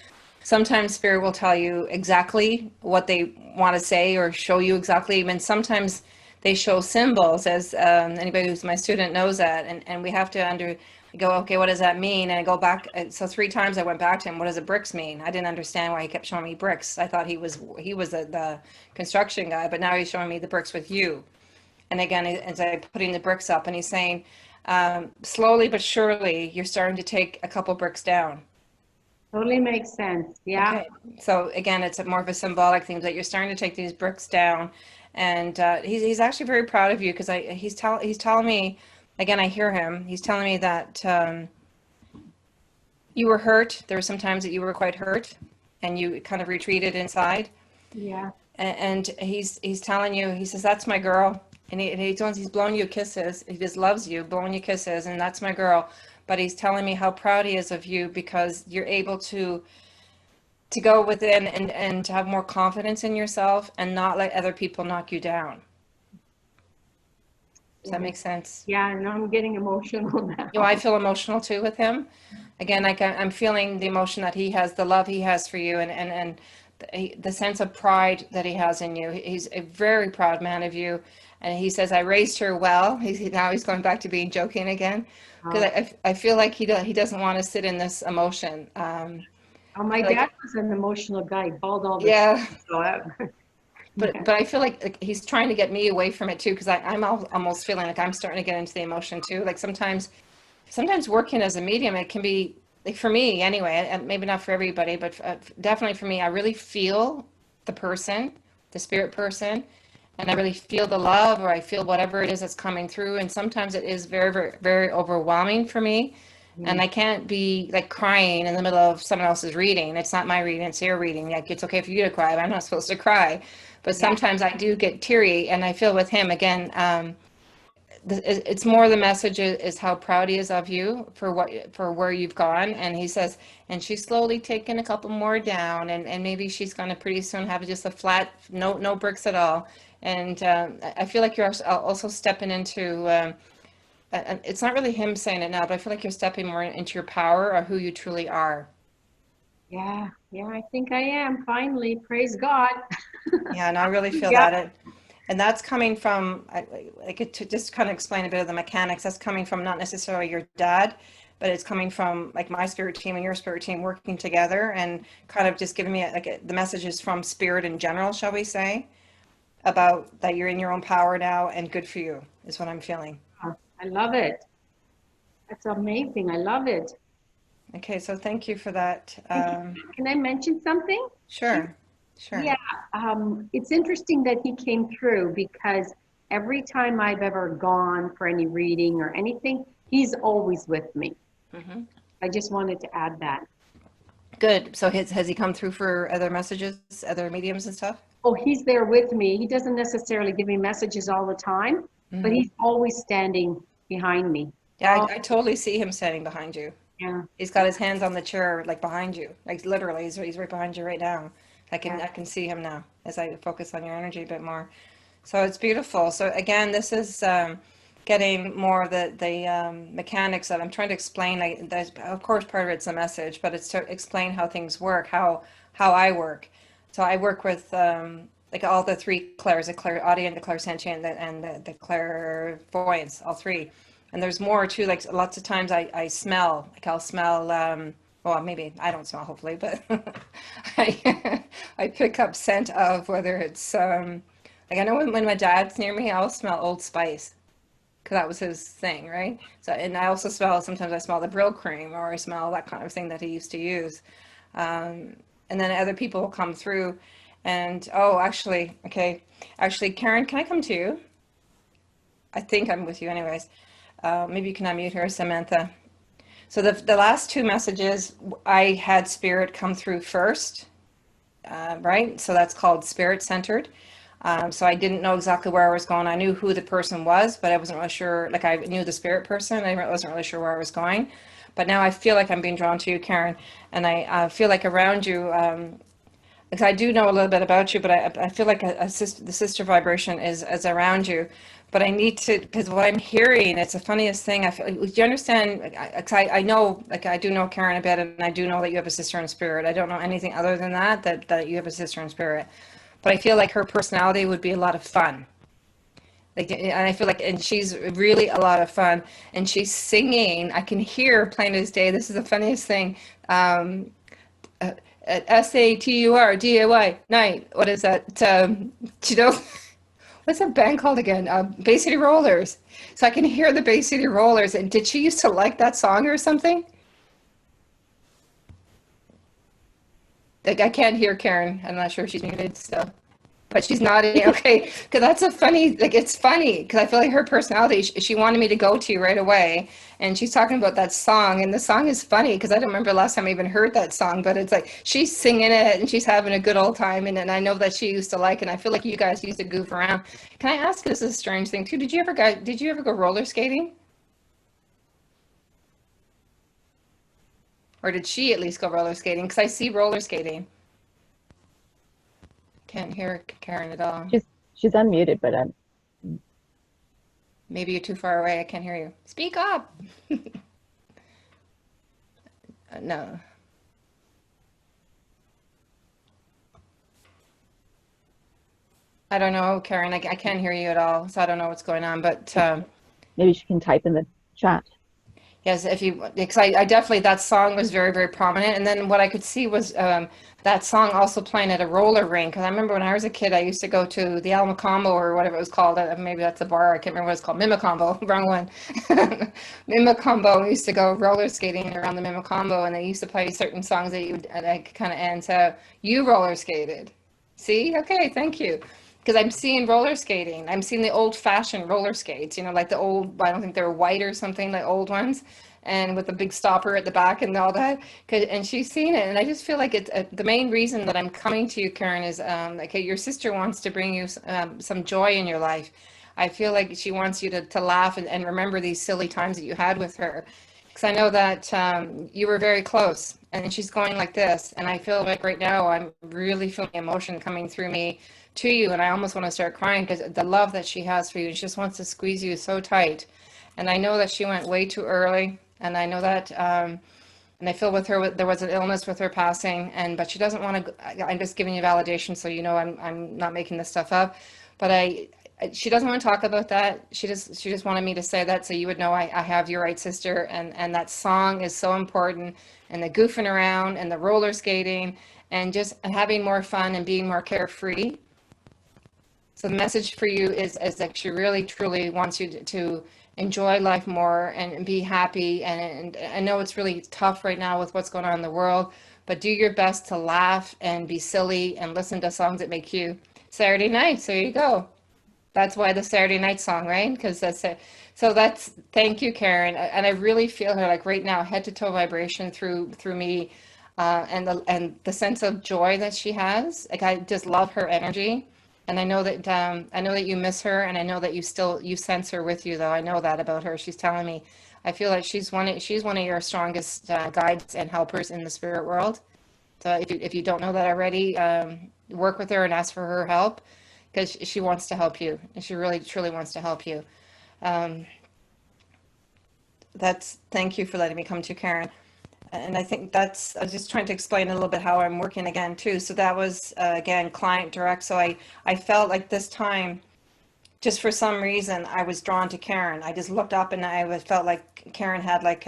Sometimes spirit will tell you exactly what they want to say or show you exactly. And sometimes they show symbols, as anybody who's my student knows that. And we have to go, okay, what does that mean? And I go back. So 3 times I went back to him. What does the bricks mean? I didn't understand why he kept showing me bricks. I thought he was the construction guy, but now he's showing me the bricks with you. And again, as I putting the bricks up, and he's saying, slowly but surely, you're starting to take a couple bricks down. Totally makes sense. Yeah. Okay. So again, it's more of a symbolic thing that you're starting to take these bricks down, and he's actually very proud of you because he's telling me, again, I hear him. He's telling me that you were hurt. There were some times that you were quite hurt, and you kind of retreated inside. Yeah. And he's telling you, he says, that's my girl, and he's blowing you kisses. He just loves you, blowing you kisses, and that's my girl. But he's telling me how proud he is of you because you're able to go within and to have more confidence in yourself and not let other people knock you down. Does that make sense? Yeah, and I'm getting emotional now. You know, I feel emotional too with him. Again, like I'm feeling the emotion that he has, the love he has for you, and the sense of pride that he has in you. He's a very proud man of you. And he says, I raised her well. Now he's going back to being joking again. Because I feel like he doesn't want to sit in this emotion. Oh, my dad was an emotional guy, bawled all the Yeah. time. But I feel like he's trying to get me away from it too, because I'm almost feeling like I'm starting to get into the emotion too. Like sometimes working as a medium, it can be, like for me anyway, and maybe not for everybody, but definitely for me, I really feel the person, the spirit person, and I really feel the love, or I feel whatever it is that's coming through. And sometimes it is very, very, very overwhelming for me. And I can't be like crying in the middle of someone else's reading. It's not my reading, it's your reading. Like it's okay for you to cry, but I'm not supposed to cry. But sometimes I do get teary, and I feel with him again, it's more the message is how proud he is of you for where you've gone. And he says, and she's slowly taking a couple more down, and maybe she's going to pretty soon have just a flat, no bricks at all. And I feel like you're also stepping into, it's not really him saying it now, but I feel like you're stepping more into your power or who you truly are. Yeah, I think I am finally. Praise God. Yeah, and I really feel that. And that's coming from, to just kind of explain a bit of the mechanics, that's coming from not necessarily your dad, but it's coming from like my spirit team and your spirit team working together and kind of just giving me the messages from spirit in general, shall we say, about that you're in your own power now and good for you is what I'm feeling. I love it. That's amazing. I love it. Okay, so thank you for that. Can I mention something? Sure. Yeah, it's interesting that he came through because every time I've ever gone for any reading or anything, he's always with me. Mm-hmm. I just wanted to add that. Good. So has he come through for other messages, other mediums and stuff? Oh, he's there with me. He doesn't necessarily give me messages all the time, but he's always standing behind me. Yeah, I totally see him standing behind you. Yeah. He's got his hands on the chair, like behind you, like literally, he's right behind you right now. I can see him now as I focus on your energy a bit more. So it's beautiful. So again, this is getting more of the mechanics that I'm trying to explain. There's, of course, part of it's a message, but it's to explain how things work, how I work. So I work with like all the three clairs, the clairaudient, the clairsentient, and the clairvoyance, all three. And there's more too, like lots of times I smell, like I'll smell, well, maybe I don't smell, hopefully, but I pick up scent of whether it's, like I know when my dad's near me, I'll smell Old Spice, because that was his thing, right? So, and I also sometimes I smell the Brill cream, or I smell that kind of thing that he used to use. And then other people will come through and, oh, actually, Karen, can I come to you? I think I'm with you anyways. Maybe you can unmute her, Samantha. So the last two messages, I had spirit come through first, right? So that's called spirit centered. So I didn't know exactly where I was going. I knew who the person was, but I wasn't really sure. Like I knew the spirit person. I wasn't really sure where I was going. But now I feel like I'm being drawn to you, Karen. And I feel like around you, because I do know a little bit about you, but I feel like the sister vibration is around you. But I need to, because what I'm hearing, it's the funniest thing. I feel, do you understand? I know, like I do know Karen a bit, and I do know that you have a sister in spirit. I don't know anything other than that you have a sister in spirit. But I feel like her personality would be a lot of fun. Like, and I feel like, and she's really a lot of fun, and she's singing. I can hear plain as day. This is the funniest thing. SATURDAY night. What is that? Do you know what's that band called again? Bay City Rollers. So I can hear the Bay City Rollers. And did she used to like that song or something? Like I can't hear Karen. I'm not sure if she's muted still. But she's nodding. Okay, because that's a funny, like it's funny because I feel like her personality, she wanted me to go to right away. And she's talking about that song. And the song is funny because I don't remember last time I even heard that song. But it's like she's singing it and she's having a good old time. And I know that she used to like it. And I feel like you guys used to goof around. Can I ask, this is a strange thing too. Did you ever go roller skating? Or did she at least go roller skating? Because I see roller skating. Can't hear Karen at all. She's unmuted, but Maybe you're too far away. I can't hear you. Speak up. No. I don't know, Karen. I can't hear you at all, so I don't know what's going on. But maybe she can type in the chat. yes, if you, because I definitely, that song was very, very prominent. And then what I could see was that song also playing at a roller rink. Because I remember when I was a kid, I used to go to the Almacombo or whatever it was called. Maybe that's a bar. I can't remember what it's called. Mimicombo, wrong one. Mimicombo. We used to go roller skating around the Mimicombo, and they used to play certain songs that you like kind of end. So you roller skated. See? Okay, thank you. Because I'm seeing roller skating. I'm seeing the old-fashioned roller skates, you know, like the old, I don't think they were white or something, the old ones, and with the big stopper at the back and all that. And she's seen it, and I just feel like it's the main reason that I'm coming to you, Karen, is like your sister wants to bring you some joy in your life. I feel like she wants you to laugh and remember these silly times that you had with her. Because I know that you were very close, and she's going like this, and I feel like right now I'm really feeling emotion coming through me to you, and I almost want to start crying because the love that she has for you, she just wants to squeeze you so tight. And I know that she went way too early, and I know that, and I feel with her, there was an illness with her passing, but she doesn't want to, I'm just giving you validation so you know I'm not making this stuff up, but she doesn't want to talk about that. She just wanted me to say that so you would know I have your right sister, and that song is so important, and the goofing around and the roller skating and just having more fun and being more carefree. So the message for you is that she really truly wants you to enjoy life more and be happy. And I know it's really tough right now with what's going on in the world, but do your best to laugh and be silly and listen to songs that make you Saturday nights. There you go. That's why the Saturday night song, right? Because that's it. So thank you, Karen. And I really feel her like right now, head to toe vibration through me, and the sense of joy that she has. Like I just love her energy. And I know that you miss her, and I know that you sense her with you, though. I know that about her. She's telling me. I feel like she's one of your strongest guides and helpers in the spirit world. So if you don't know that already, work with her and ask for her help, because she wants to help you, and she really truly wants to help you. Thank you for letting me come to you, Karen. And I think I was just trying to explain a little bit how I'm working again too. So that was, again, client direct. So I felt like this time, just for some reason, I was drawn to Karen. I just looked up and I felt like Karen had like,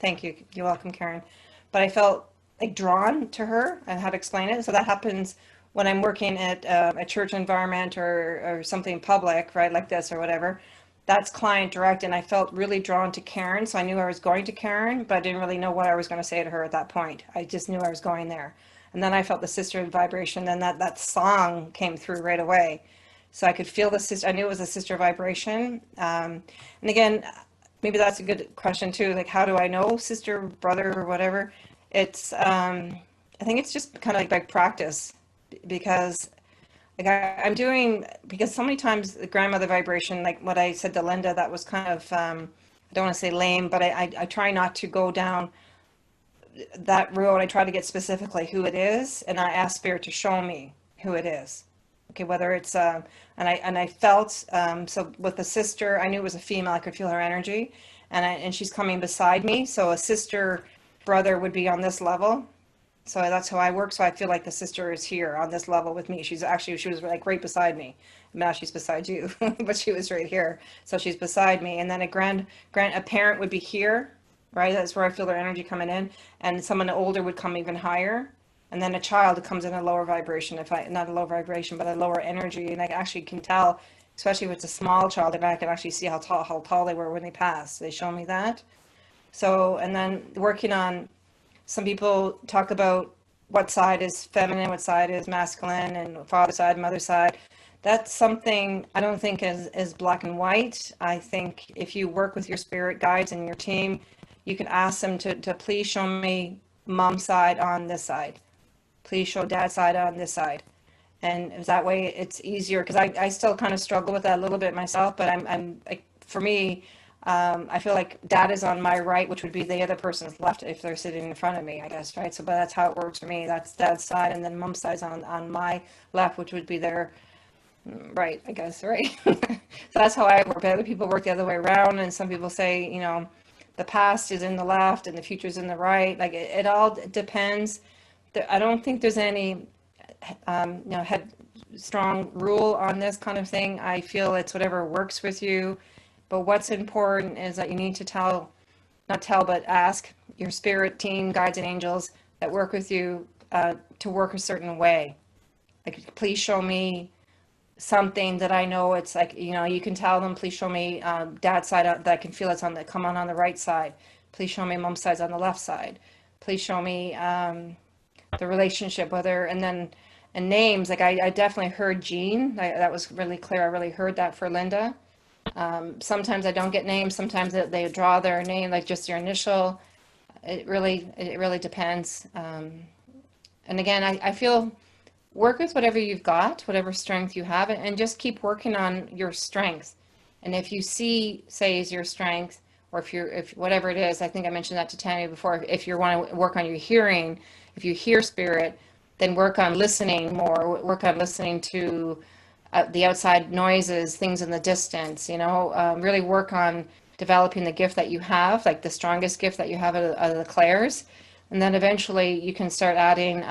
thank you. You're welcome, Karen. But I felt like drawn to her and how to explain it. So that happens when I'm working at a church environment or something public, right? Like this or whatever. That's client direct, and I felt really drawn to Karen, so I knew I was going to Karen, but I didn't really know what I was going to say to her at that point. I just knew I was going there. And then I felt the sister vibration, then that song came through right away. So I could feel the sister, I knew it was a sister vibration. And again, maybe that's a good question too, like how do I know sister, brother, or whatever? It's, I think it's just kind of like practice, because like I'm doing, because so many times the grandmother vibration, like what I said to Linda, that was kind of, I don't want to say lame, but I try not to go down that road, I try to get specifically who it is, and I ask Spirit to show me who it is. Okay, whether it's and I felt so with the sister, I knew it was a female. I could feel her energy, and she's coming beside me. So a sister brother would be on this level. So that's how I work. So I feel like the sister is here on this level with me. She was like right beside me. Now she's beside you, but she was right here. So she's beside me. And then a parent would be here, right? That's where I feel their energy coming in. And someone older would come even higher. And then a child comes in a lower vibration, not a low vibration, but a lower energy. And I actually can tell, especially if it's a small child, and I can actually see how tall they were when they passed. They show me that. So, and then working on, some people talk about what side is feminine, what side is masculine, and father side, mother side. That's something I don't think is black and white. I think if you work with your spirit guides and your team, you can ask them to please show me mom's side on this side. Please show dad's side on this side. And that way it's easier, because I still kind of struggle with that a little bit myself, but for me, I feel like dad is on my right, which would be the other person's left if they're sitting in front of me, I guess, right? So, but that's how it works for me. That's dad's side, and then mom's side's on my left, which would be their right, I guess, right? So that's how I work. But other people work the other way around, and some people say, the past is in the left and the future is in the right. Like it all depends. I don't think there's any, strong rule on this kind of thing. I feel it's whatever works with you. But what's important is that you need to but ask your spirit team, guides and angels that work with you to work a certain way. Like, please show me something that I know it's like, you can tell them, please show me dad's side that I can feel it's come on the right side. Please show me mom's side's on the left side. Please show me the relationship, and names. Like I definitely heard Jean. That was really clear. I really heard that for Linda. Sometimes I don't get names. Sometimes they draw their name, like just your initial. It really depends. And again, I feel work with whatever you've got, whatever strength you have, and just keep working on your strengths. And if you say is your strength, or if whatever it is, I think I mentioned that to Tammy before. If you want to work on your hearing, if you hear spirit, then work on listening more. Work on listening to the outside noises, things in the distance, really work on developing the gift that you have, like the strongest gift that you have out of the clairs. And then eventually you can start adding,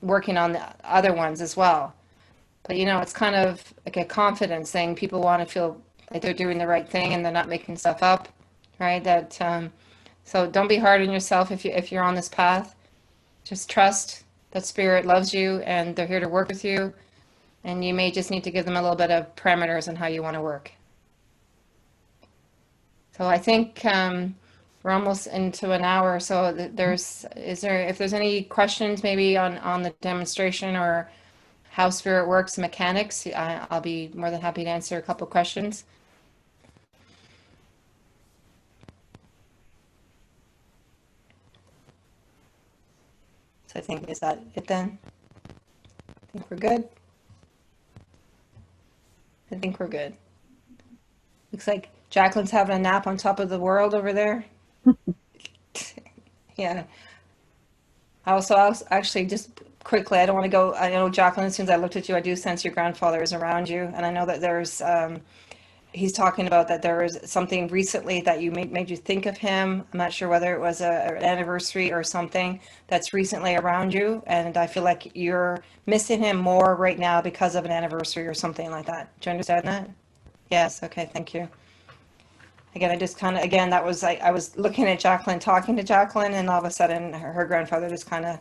working on the other ones as well. But, it's kind of like a confidence thing. People want to feel like they're doing the right thing and they're not making stuff up, right? So don't be hard on yourself if you're on this path. Just trust that spirit loves you and they're here to work with you. And you may just need to give them a little bit of parameters on how you want to work. So I think we're almost into an hour. So if there's any questions maybe on the demonstration or how spirit works, mechanics, I'll be more than happy to answer a couple questions. So I think, is that it then? I think we're good. I think we're good. Looks like Jacqueline's having a nap on top of the world over there. Yeah. I'll actually just quickly, I don't want to go, I know Jacqueline, as soon as I looked at you, I do sense your grandfather is around you. And I know that there's, he's talking about that there was something recently that made you think of him. I'm not sure whether it was an anniversary or something that's recently around you. And I feel like you're missing him more right now because of an anniversary or something like that. Do you understand that? Yes. Okay. Thank you. Again, I just kind of, that was, I was looking at Jacqueline, talking to Jacqueline, and all of a sudden her grandfather just kind of,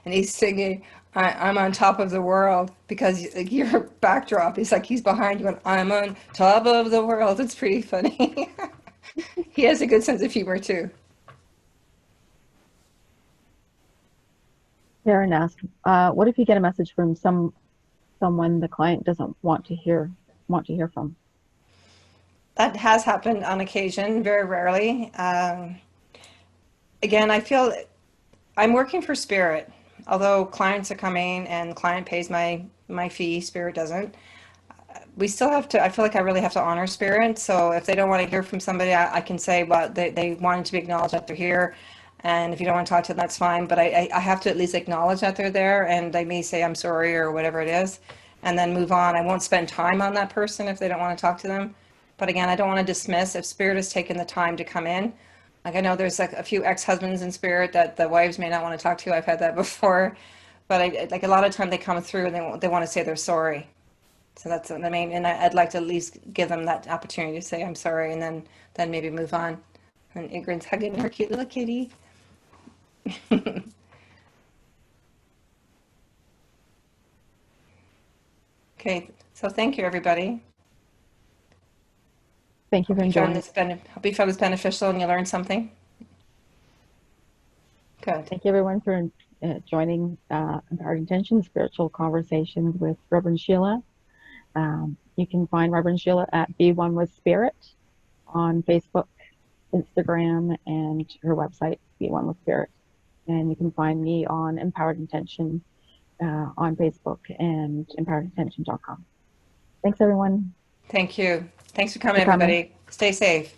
and he's singing, I'm on top of the world, because your backdrop is like he's behind you and I'm on top of the world. It's pretty funny. He has a good sense of humor too. Karen asked, what if you get a message from someone the client doesn't want to hear from? That has happened on occasion, very rarely. Again, I feel I'm working for spirit. Although clients are coming and the client pays my fee, spirit doesn't. We still have to, I feel like I really have to honor spirit. So if they don't want to hear from somebody, I can say, well, they wanted to be acknowledged that they're here. And if you don't want to talk to them, that's fine. But I have to at least acknowledge that they're there, and they may say, I'm sorry, or whatever it is, and then move on. I won't spend time on that person if they don't want to talk to them. But again, I don't want to dismiss if spirit has taken the time to come in. Like I know there's like a few ex-husbands in spirit that the wives may not want to talk to. I've had that before. But like a lot of time they come through and they want to say they're sorry. So that's what I mean. And I'd like to at least give them that opportunity to say, I'm sorry, and then maybe move on. And Ingrid's hugging her cute little kitty. Okay, so thank you, everybody. Thank you for enjoying. Hope you found this beneficial and you learned something. Good. Thank you, everyone, for joining Empowered Intention Spiritual Conversations with Rev Sheila. You can find Rev Sheila at Be One with Spirit on Facebook, Instagram, and her website, Be One with Spirit. And you can find me on Empowered Intention on Facebook and empoweredintention.com. Thanks, everyone. Thank you. Thanks for coming, everybody. Stay safe.